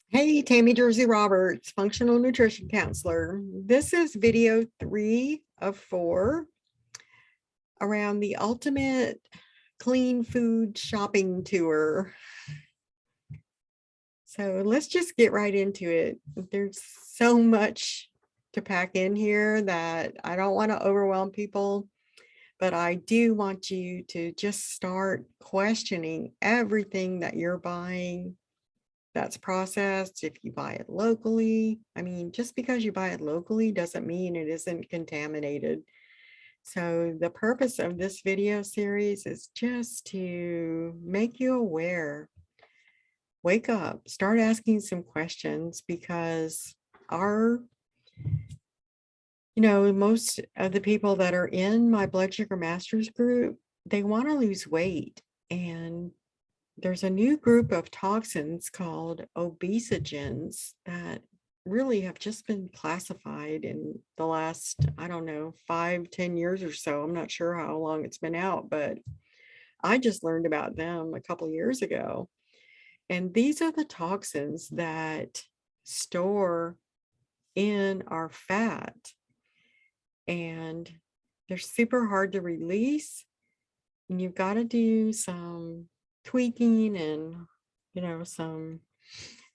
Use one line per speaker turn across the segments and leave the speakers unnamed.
Hey, Tammy Jersey Roberts, functional nutrition counselor. This is video 3 of 4 around the ultimate clean food shopping tour. So let's just get right into it. There's so much to pack in here that I don't want to overwhelm people, but I do want you to just start questioning everything that you're buying that's processed. If you buy it locally, I mean, just because you buy it locally doesn't mean it isn't contaminated. So the purpose of this video series is just to make you aware. Wake up, start asking some questions, because most of the people that are in my blood sugar masters group, they want to lose weight. And there's a new group of toxins called obesogens that really have just been classified in the last, I don't know, 5-10 years or so. I'm not sure how long it's been out, but I just learned about them a couple years ago. And these are the toxins that store in our fat, and they're super hard to release. And you've got to do some tweaking and, some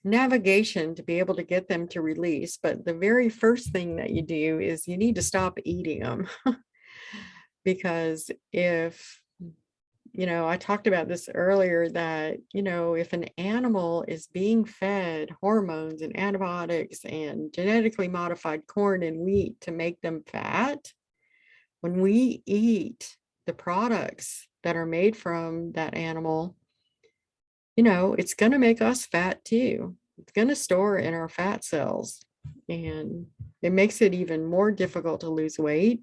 navigation to be able to get them to release. But the very first thing that you do is you need to stop eating them. Because I talked about this earlier, that, if an animal is being fed hormones and antibiotics and genetically modified corn and wheat to make them fat, when we eat the products that are made from that animal, it's going to make us fat too. It's going to store in our fat cells, and it makes it even more difficult to lose weight.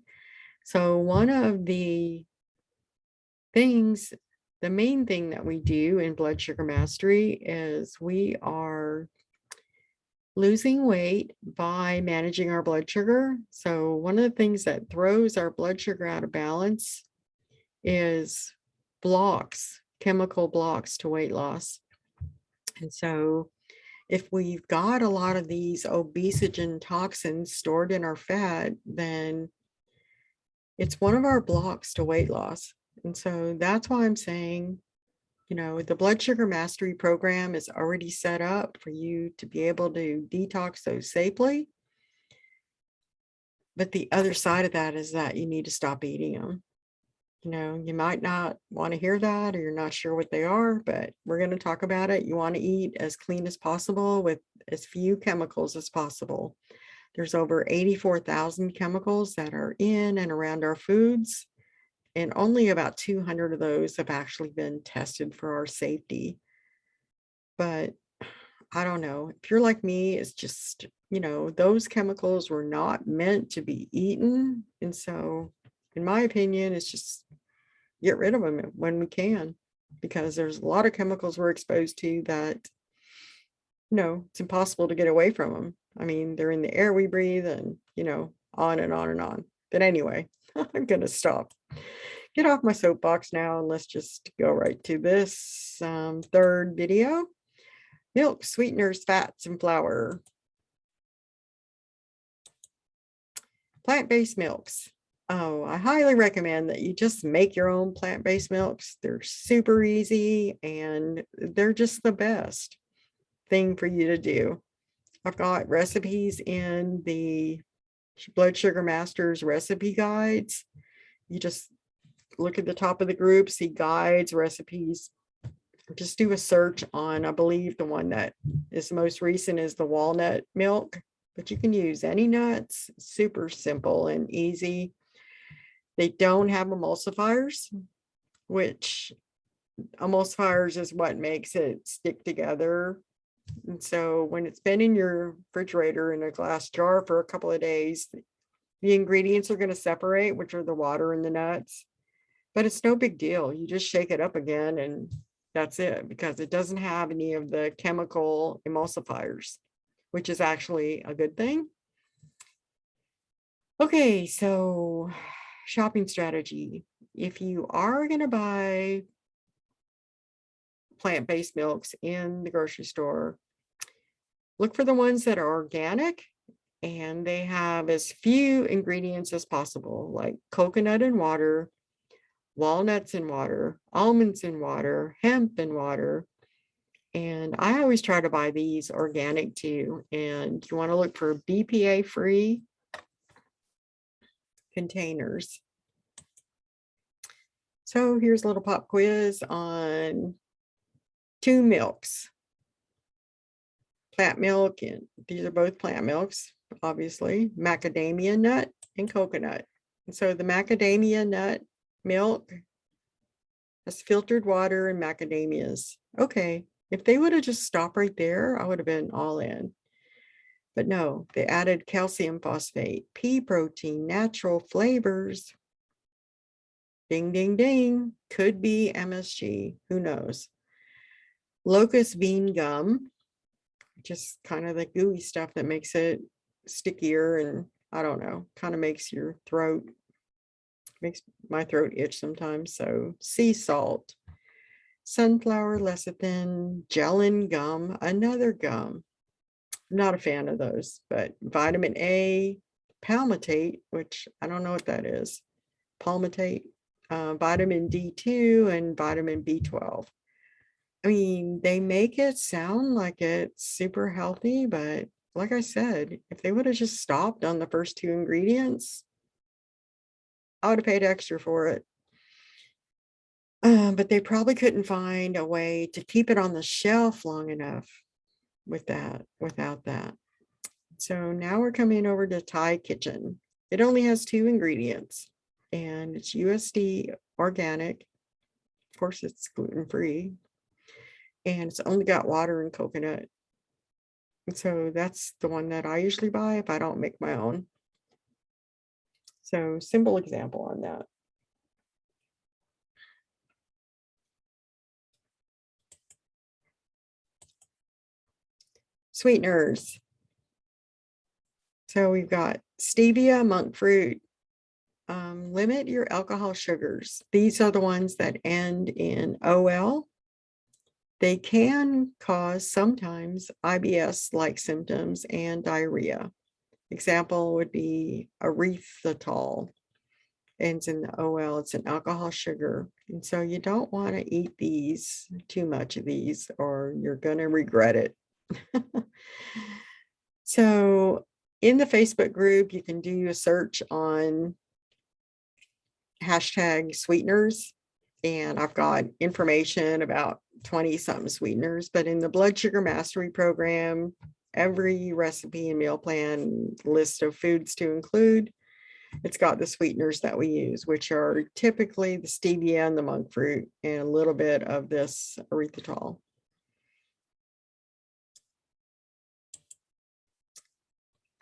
So one of the things, the main thing that we do in Blood Sugar Mastery is we are losing weight by managing our blood sugar. So one of the things that throws our blood sugar out of balance is chemical blocks to weight loss. And so if we've got a lot of these obesogen toxins stored in our fat, then it's one of our blocks to weight loss. And so that's why I'm saying, the blood sugar mastery program is already set up for you to be able to detox those safely. But the other side of that is that you need to stop eating them. You might not want to hear that, or you're not sure what they are, but we're going to talk about it. You want to eat as clean as possible with as few chemicals as possible. There's over 84,000 chemicals that are in and around our foods, and only about 200 of those have actually been tested for our safety. But I don't know, if you're like me, it's just, those chemicals were not meant to be eaten. And so, in my opinion, it's just get rid of them when we can, because there's a lot of chemicals we're exposed to that, it's impossible to get away from them. I mean, they're in the air we breathe, and, on and on and on. But anyway, I'm going to stop. Get off my soapbox now, and let's just go right to this third video. Milk, sweeteners, fats, and flour. Plant-based milks. Oh, I highly recommend that you just make your own plant-based milks. They're super easy, and they're just the best thing for you to do. I've got recipes in the Blood Sugar Masters recipe guides. You just look at the top of the group, see guides, recipes. Just do a search on, I believe the one that is the most recent is the walnut milk, but you can use any nuts. Super simple and easy. They don't have emulsifiers, which emulsifiers is what makes it stick together. And so when it's been in your refrigerator in a glass jar for a couple of days, the ingredients are going to separate, which are the water and the nuts. But it's no big deal. You just shake it up again, and that's it, because it doesn't have any of the chemical emulsifiers, which is actually a good thing. Okay, so shopping strategy. If you are going to buy plant-based milks in the grocery store, Look for the ones that are organic and they have as few ingredients as possible, like coconut in water, walnuts in water, almonds in water, hemp in water. And I always try to buy these organic too. And you want to look for BPA free containers. So here's a little pop quiz on 2 milks, plant milk, and these are both plant milks, obviously, macadamia nut and coconut. And so the macadamia nut milk has filtered water and macadamias. Okay, if they would have just stopped right there, I would have been all in. But no, they added calcium phosphate, pea protein, natural flavors. Ding, ding, ding. Could be MSG. Who knows? Locust bean gum, just kind of the gooey stuff that makes it stickier and I don't know, kind of makes your throat, makes my throat itch sometimes. So sea salt, sunflower lecithin, gelin gum, another gum. Not a fan of those, but vitamin A, palmitate, which I don't know what that is. Palmitate, vitamin D2 and vitamin B12. I mean, they make it sound like it's super healthy, but like I said, if they would have just stopped on the first 2 ingredients, I would have paid extra for it. But they probably couldn't find a way to keep it on the shelf long enough without that. So now we're coming over to Thai Kitchen. It only has 2 ingredients and it's USD organic. Of course, it's gluten-free. And it's only got water and coconut. And so that's the one that I usually buy if I don't make my own. So simple example on that. Sweeteners. So we've got stevia, monk fruit. Limit your alcohol sugars. These are the ones that end in OL. They can cause sometimes IBS-like symptoms and diarrhea. Example would be erythritol. Ends in the OL. It's an alcohol sugar. And so you don't want to eat these, too much of these, or you're going to regret it. So in the Facebook group, you can do a search on hashtag sweeteners. And I've got information about 20-something sweeteners. But in the Blood Sugar Mastery program, every recipe and meal plan list of foods to include, it's got the sweeteners that we use, which are typically the stevia and the monk fruit and a little bit of this erythritol.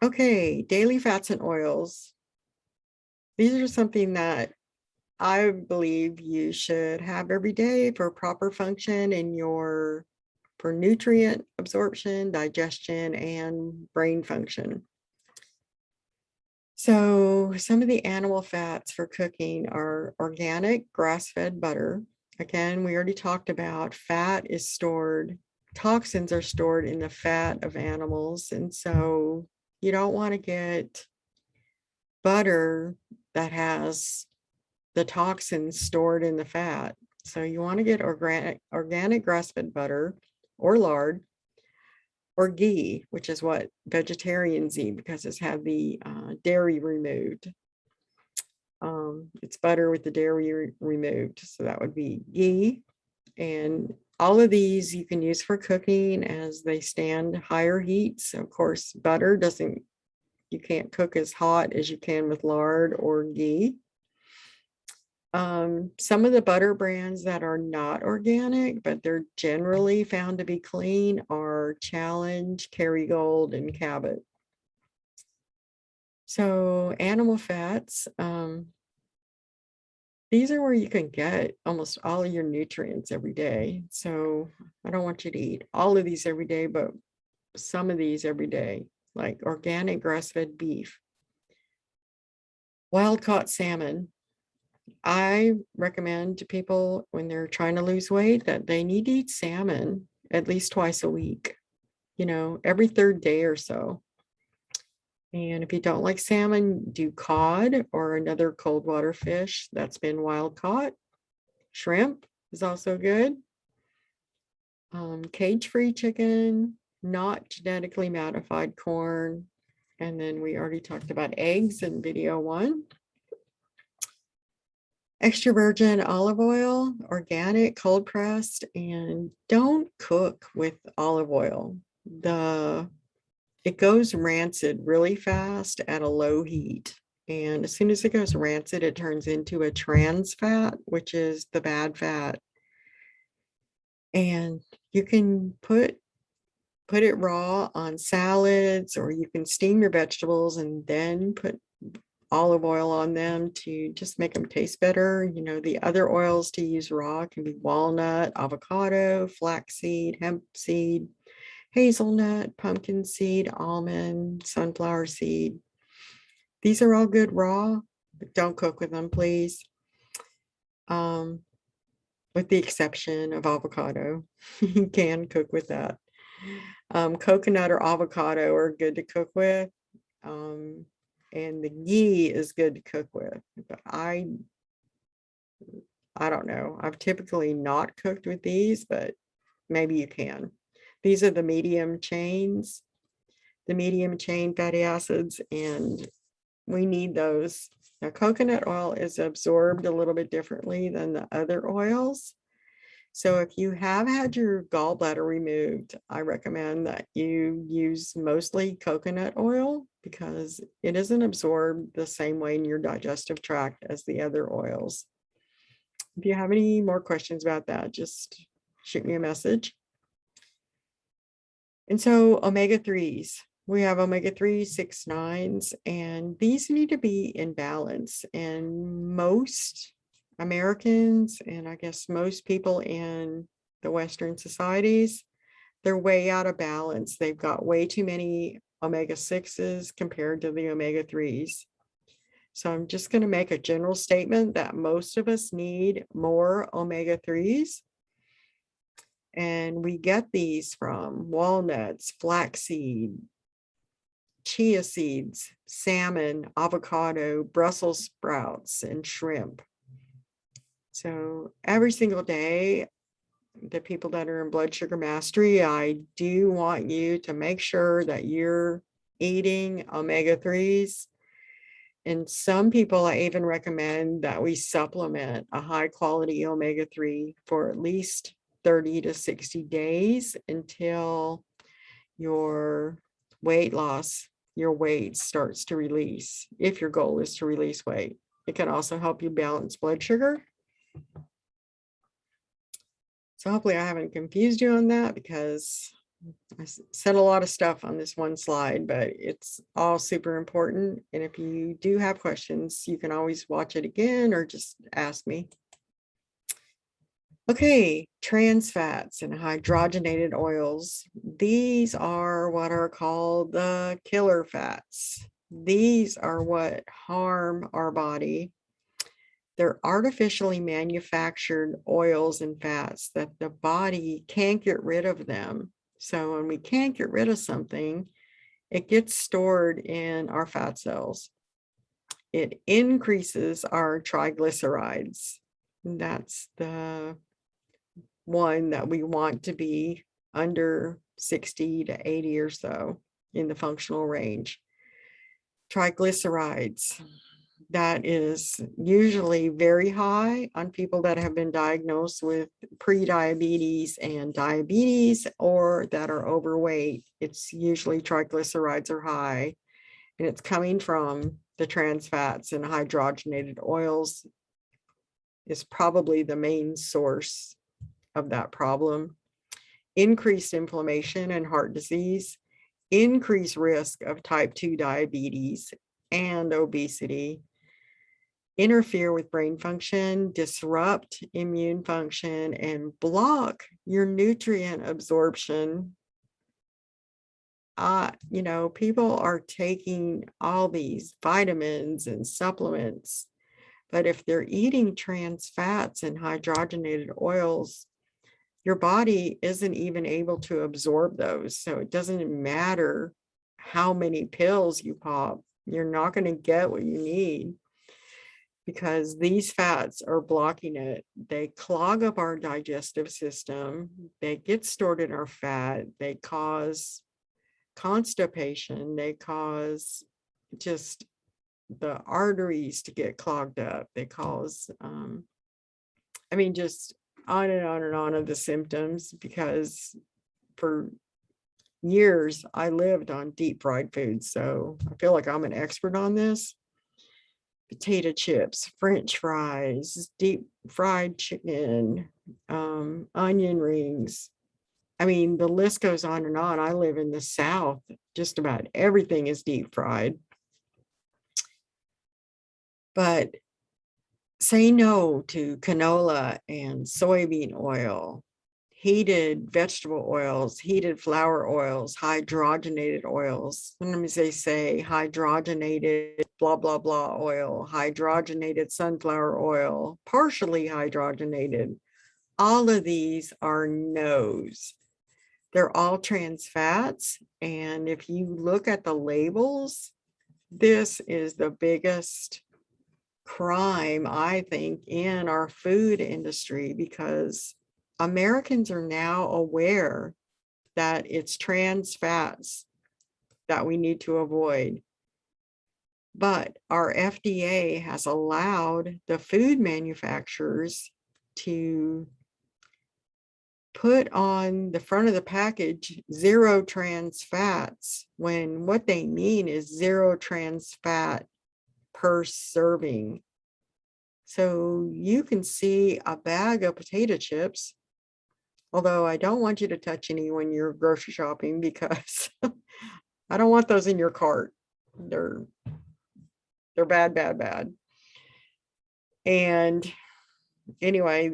Okay, daily fats and oils. These are something that I believe you should have every day for proper function in for nutrient absorption, digestion, and brain function. So some of the animal fats for cooking are organic grass-fed butter. Again, we already talked about fat is stored, toxins are stored in the fat of animals. And so you don't want to get butter that has the toxins stored in the fat. So you want to get organic grass-fed butter or lard or ghee, which is what vegetarians eat because it's had the dairy removed. It's butter with the dairy removed. So that would be ghee. And all of these you can use for cooking as they stand higher heats. Of course, butter you can't cook as hot as you can with lard or ghee. Some of the butter brands that are not organic, but they're generally found to be clean are Challenge, Kerrygold, and Cabot. So animal fats, these are where you can get almost all of your nutrients every day. So I don't want you to eat all of these every day, but some of these every day, like organic grass-fed beef, wild-caught salmon. I recommend to people when they're trying to lose weight that they need to eat salmon at least twice a week. every third day or so. And if you don't like salmon, do cod or another cold water fish that's been wild caught. Shrimp is also good. Cage-free chicken, not genetically modified corn. And then we already talked about eggs in video 1. Extra virgin olive oil, organic, cold pressed, and don't cook with olive oil. It goes rancid really fast at a low heat. And as soon as it goes rancid, it turns into a trans fat, which is the bad fat. And you can put it raw on salads, or you can steam your vegetables and then put olive oil on them to just make them taste better. The other oils to use raw can be walnut, avocado, flaxseed, hemp seed, hazelnut, pumpkin seed, almond, sunflower seed. These are all good raw, but don't cook with them, please. With the exception of avocado. You can cook with that. Coconut or avocado are good to cook with. And the ghee is good to cook with. But I don't know. I've typically not cooked with these, but maybe you can. These are the medium chains, the medium chain fatty acids, and we need those. Now, coconut oil is absorbed a little bit differently than the other oils. So if you have had your gallbladder removed, I recommend that you use mostly coconut oil because it isn't absorbed the same way in your digestive tract as the other oils. If you have any more questions about that, just shoot me a message. And so omega-3s, we have omega-3, 6, 9s, and these need to be in balance. And most Americans, and I guess most people in the Western societies, they're way out of balance. They've got way too many omega-6s compared to the omega-3s. So I'm just going to make a general statement that most of us need more omega-3s. And we get these from walnuts, flaxseed, chia seeds, salmon, avocado, Brussels sprouts, and shrimp. So every single day, the people that are in blood sugar mastery, I do want you to make sure that you're eating omega-3s. And some people, I even recommend that we supplement a high quality omega-3 for at least 30 to 60 days until your weight loss, your weight starts to release, if your goal is to release weight. It can also help you balance blood sugar. So hopefully I haven't confused you on that, because I said a lot of stuff on this one slide, but it's all super important. And if you do have questions, you can always watch it again or just ask me. Okay, trans fats and hydrogenated oils. These are what are called the killer fats. These are what harm our body. They're artificially manufactured oils and fats that the body can't get rid of them. So when we can't get rid of something, it gets stored in our fat cells. It increases our triglycerides. That's the one that we want to be under 60 to 80 or so in the functional range. Triglycerides, that is usually very high on people that have been diagnosed with pre-diabetes and diabetes, or that are overweight. It's usually triglycerides are high, and it's coming from the trans fats, and hydrogenated oils is probably the main source of that problem. Increased inflammation and heart disease, increased risk of type 2 diabetes and obesity, interfere with brain function, disrupt immune function, and block your nutrient absorption. People are taking all these vitamins and supplements, but if they're eating trans fats and hydrogenated oils, your body isn't even able to absorb those. So it doesn't matter how many pills you pop, you're not going to get what you need because these fats are blocking it. They clog up our digestive system. They get stored in our fat. They cause constipation. They cause just the arteries to get clogged up. They cause, just on and on and on of the symptoms, because for years I lived on deep fried foods. So I feel like I'm an expert on this. Potato chips, French fries, deep fried chicken, onion rings. The list goes on and on. I live in the South. Just about everything is deep fried. But say no to canola and soybean oil, heated vegetable oils, heated flour oils, hydrogenated oils. Sometimes they say hydrogenated blah, blah, blah oil, hydrogenated sunflower oil, partially hydrogenated. All of these are no's. They're all trans fats. And if you look at the labels, this is the biggest crime, I think, in our food industry, because Americans are now aware that it's trans fats that we need to avoid. But our FDA has allowed the food manufacturers to put on the front of the package 0 trans fats, when what they mean is 0 trans fat per serving. So you can see a bag of potato chips, although I don't want you to touch any when you're grocery shopping, because I don't want those in your cart. They're bad, bad, bad. And anyway,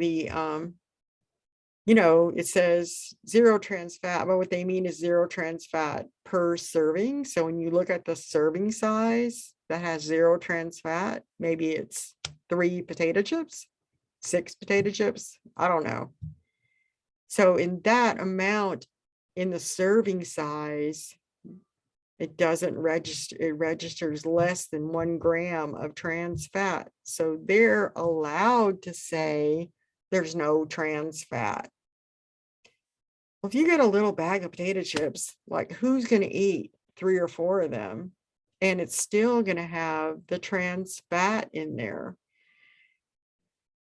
it says 0 trans fat, but what they mean is 0 trans fat per serving. So when you look at the serving size that has 0 trans fat, maybe it's 3 potato chips, 6 potato chips, I don't know. So in that amount, in the serving size, it doesn't register, it registers less than 1 gram of trans fat. So they're allowed to say there's no trans fat. Well, if you get a little bag of potato chips, like, who's going to eat 3 or 4 of them? And it's still going to have the trans fat in there.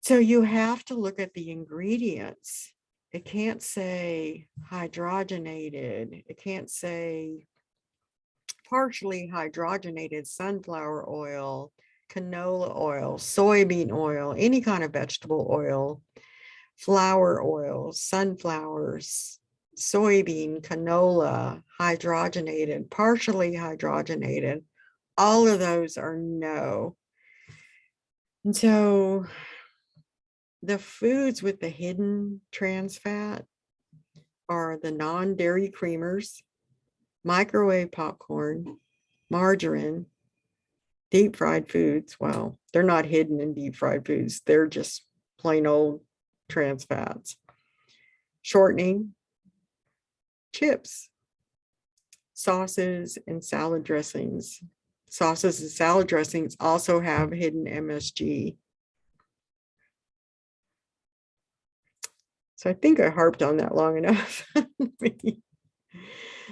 So you have to look at the ingredients. It can't say hydrogenated. It can't say partially hydrogenated sunflower oil, canola oil, soybean oil, any kind of vegetable oil, flour oil, sunflowers, soybean, canola, hydrogenated, partially hydrogenated. All of those are no. And so the foods with the hidden trans fat are the non-dairy creamers, microwave popcorn, margarine, deep fried foods. Well, they're not hidden in deep fried foods. They're just plain old trans fats. Shortening, chips, sauces, and salad dressings. Sauces and salad dressings also have hidden MSG. So I think I harped on that long enough. Let me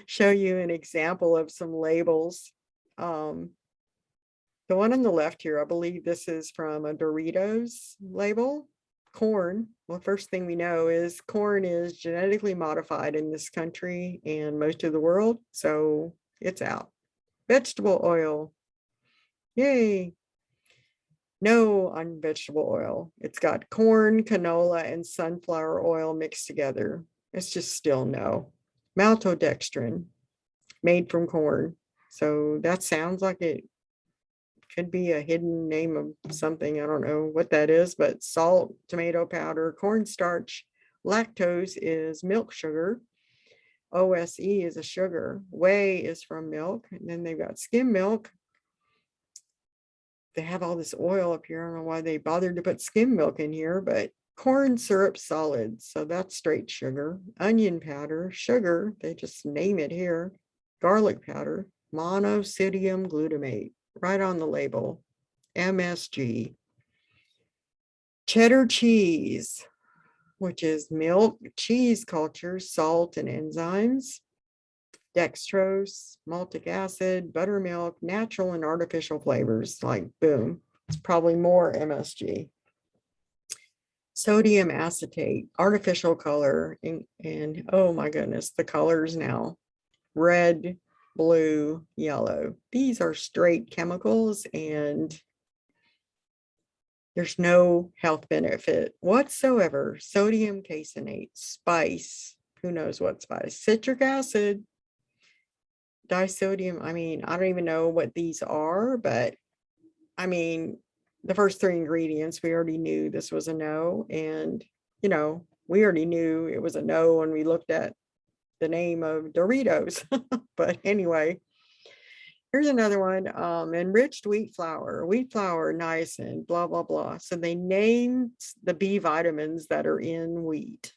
show you an example of some labels. The one on the left here, I believe this is from a Doritos label. Corn. Well, first thing we know is corn is genetically modified in this country and most of the world, so it's out. Vegetable oil. Yay. No on vegetable oil. It's got corn, canola, and sunflower oil mixed together. It's just still no. Maltodextrin, made from corn. So that sounds like it could be a hidden name of something. I don't know what that is, but salt, tomato powder, cornstarch, lactose is milk sugar. OSE is a sugar. Whey is from milk. And then they've got skim milk. They have all this oil up here. I don't know why they bothered to put skim milk in here, but Corn syrup solids, so that's straight sugar. Onion powder, sugar, they just name it here. Garlic powder, monosodium glutamate, right on the label, MSG. Cheddar cheese, which is milk, cheese culture, salt, and enzymes. Dextrose, maltic acid, buttermilk, natural and artificial flavors, like boom, it's probably more MSG. Sodium acetate, artificial color, and oh my goodness, the colors now, red, blue, yellow. These are straight chemicals and there's no health benefit whatsoever. Sodium caseinate, spice, who knows what spice, citric acid, disodium. I mean, I don't even know what these are, but I mean, the first three ingredients, we already knew this was a no. And, you know, we already knew it was a no when we looked at the name of Doritos. But anyway, here's another one, enriched wheat flour, niacin, blah, blah, blah. So they named the B vitamins that are in wheat,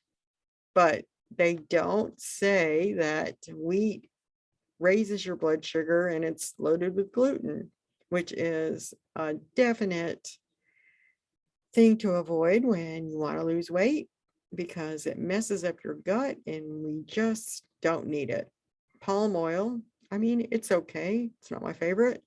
but they don't say that wheat raises your blood sugar and it's loaded with gluten, which is a definite thing to avoid when you want to lose weight because it messes up your gut and we just don't need it. Palm oil, I mean, it's okay. It's not my favorite.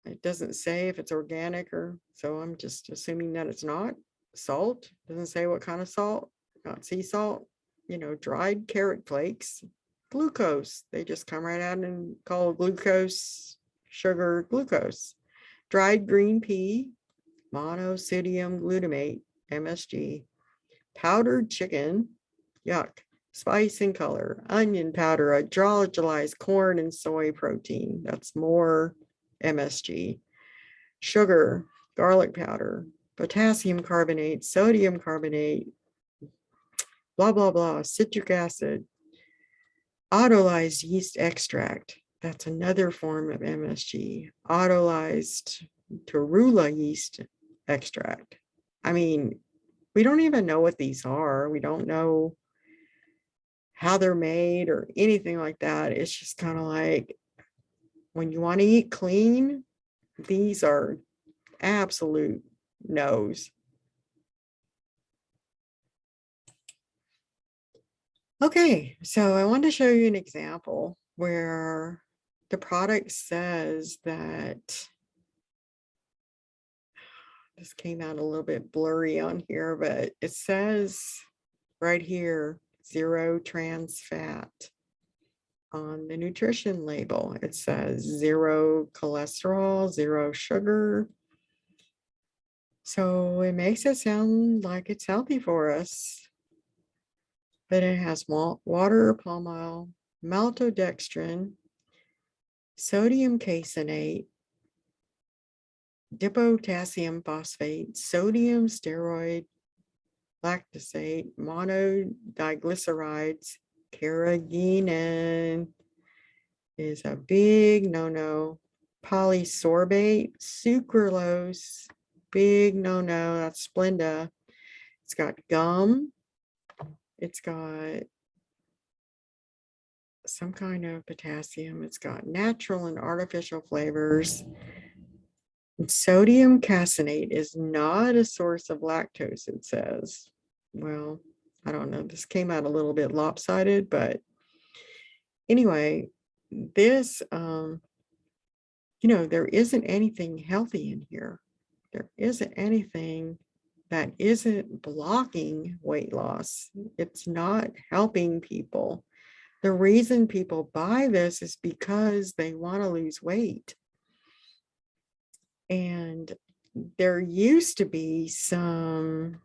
It doesn't say if it's organic or, so I'm just assuming that it's not. Salt, doesn't say what kind of salt, not sea salt, you know, dried carrot flakes. Glucose, they just come right out and call glucose, sugar, glucose. Dried green pea, monosodium glutamate, MSG. Powdered chicken, yuck. Spice and color, onion powder, hydrogenized corn and soy protein, that's more MSG. Sugar, garlic powder, potassium carbonate, sodium carbonate, blah, blah, blah, citric acid. Autolyzed yeast extract, that's another form of MSG. Autolyzed Torula yeast extract. I mean, we don't even know what these are. We don't know how they're made or anything like that. It's just kind of like when you want to eat clean, these are absolute no's. Okay, so I want to show you an example where the product says that, this came out a little bit blurry on here, but it says right here, 0 trans fat. On the nutrition label, it says 0 cholesterol, 0 sugar. So it makes it sound like it's healthy for us. But it has water, palm oil, maltodextrin, sodium caseinate, dipotassium phosphate, sodium steroid, lactosate, monodiglycerides, carrageenan is a big no-no. Polysorbate, sucralose, big no-no. That's Splenda. It's got gum. It's got some kind of potassium. It's got natural and artificial flavors. And sodium caseinate is not a source of lactose, it says. Well, I don't know. This came out a little bit lopsided, but anyway, this, you know, there isn't anything healthy in here. There isn't anything that isn't blocking weight loss. It's not helping people. The reason people buy this is because they want to lose weight. And there used to be some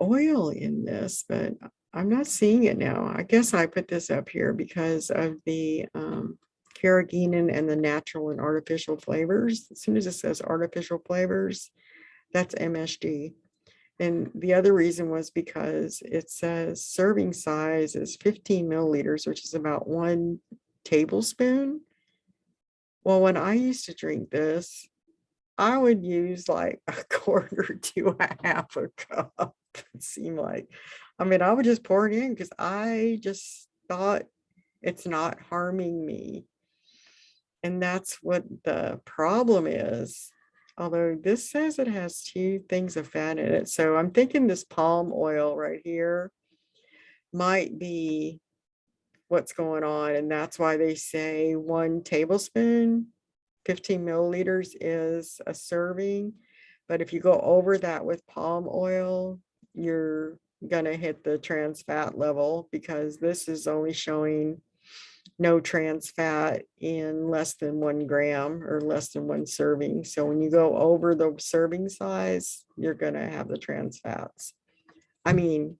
oil in this, but I'm not seeing it now. I guess I put this up here because of the carrageenan and the natural and artificial flavors. As soon as it says artificial flavors, that's MSG. And the other reason was because it says serving size is 15 milliliters, which is about 1 tablespoon. Well, when I used to drink this, I would use like a quarter to a half a cup. It seemed like, I mean, I would just pour it in because I just thought it's not harming me. And that's what the problem is. Although this says it has 2 things of fat in it. So I'm thinking this palm oil right here might be what's going on. And that's why they say 1 tablespoon, 15 milliliters is a serving. But if you go over that with palm oil, you're going to hit the trans fat level, because this is only showing no trans fat in less than 1 gram or less than 1 serving. So when you go over the serving size, you're going to have the trans fats. I mean,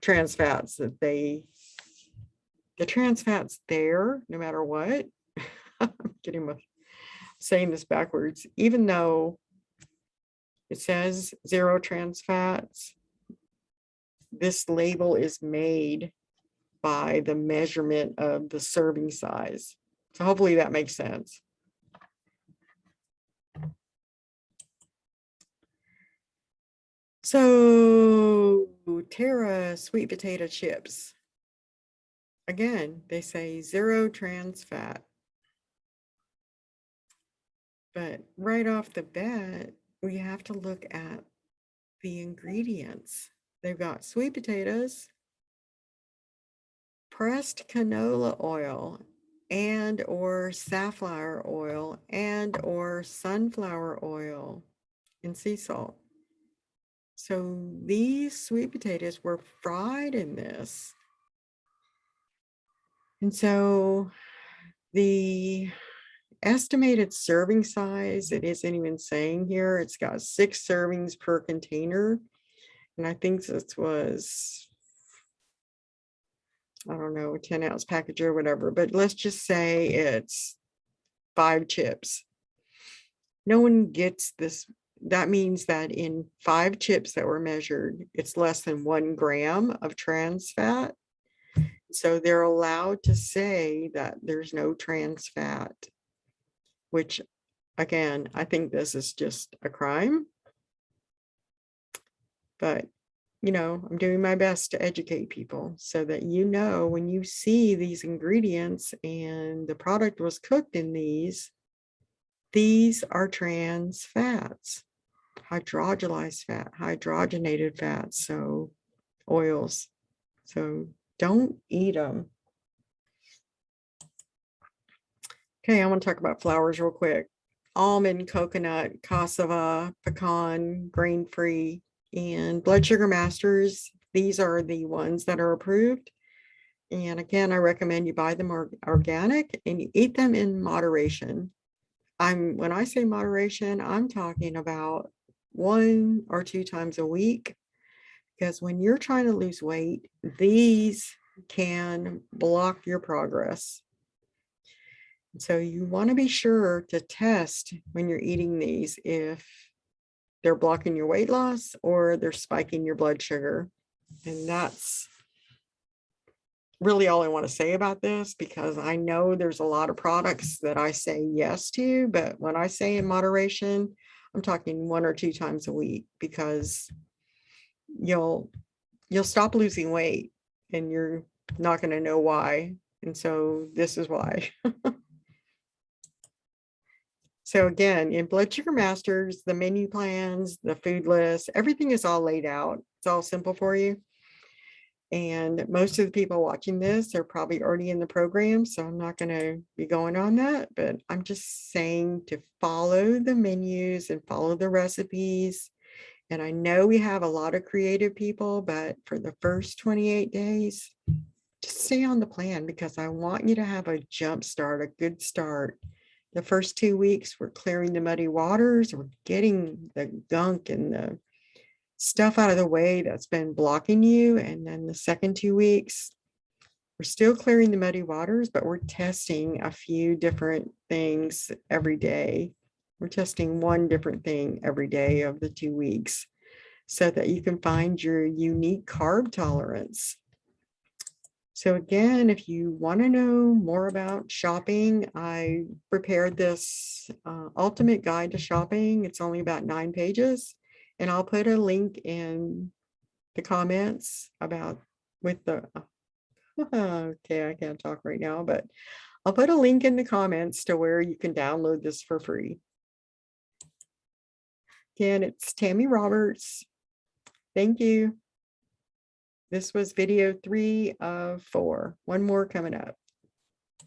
trans fats that the trans fats there, no matter what. I'm saying this backwards, even though it says 0 trans fats, this label is made by the measurement of the serving size. So hopefully that makes sense. So Terra sweet potato chips. Again, they say 0 trans fat. But right off the bat, we have to look at the ingredients. They've got sweet potatoes, pressed canola oil, and or safflower oil, and or sunflower oil, and sea salt. So these sweet potatoes were fried in this. And so the estimated serving size, it isn't even saying here, it's got 6 servings per container. And I think this was, I don't know, a 10-ounce package or whatever, but let's just say it's 5 chips. No one gets this. That means that in 5 chips that were measured, it's less than 1 gram of trans fat. So they're allowed to say that there's no trans fat, which again, I think this is just a crime. But, you know, I'm doing my best to educate people so that, you know, when you see these ingredients and the product was cooked in these are trans fats, hydrogenized fat, hydrogenated fats, so oils. So don't eat them. Okay, I want to talk about flours real quick. Almond, coconut, cassava, pecan, grain-free, and blood sugar masters. These are the ones that are approved. And again, I recommend you buy them organic and you eat them in moderation. When I say moderation, I'm talking about 1 or 2 times a week, because when you're trying to lose weight, these can block your progress. So you want to be sure to test when you're eating these if they're blocking your weight loss or they're spiking your blood sugar. And that's really all I want to say about this, because I know there's a lot of products that I say yes to, but when I say in moderation, I'm talking 1 or 2 times a week, because you'll stop losing weight and you're not going to know why. And so this is why. So again, in Blood Sugar Masters, the menu plans, the food list, everything is all laid out. It's all simple for you. And most of the people watching this are probably already in the program, so I'm not going to be going on that, but I'm just saying to follow the menus and follow the recipes. And I know we have a lot of creative people, but for the first 28 days, just stay on the plan, because I want you to have a jump start, a good start. The first 2 weeks, we're clearing the muddy waters, we're getting the gunk and the stuff out of the way that's been blocking you. And then the second 2 weeks, we're still clearing the muddy waters, but we're testing a few different things every day. We're testing 1 different thing every day of the 2 weeks, so that you can find your unique carb tolerance. So again, if you want to know more about shopping, I prepared this ultimate guide to shopping. It's only about 9 pages, and I'll put a link in the comments about with the, okay, I can't talk right now, but I'll put a link in the comments to where you can download this for free. Again, it's Tami Roberts. Thank you. This was video 3 of 4. One more coming up.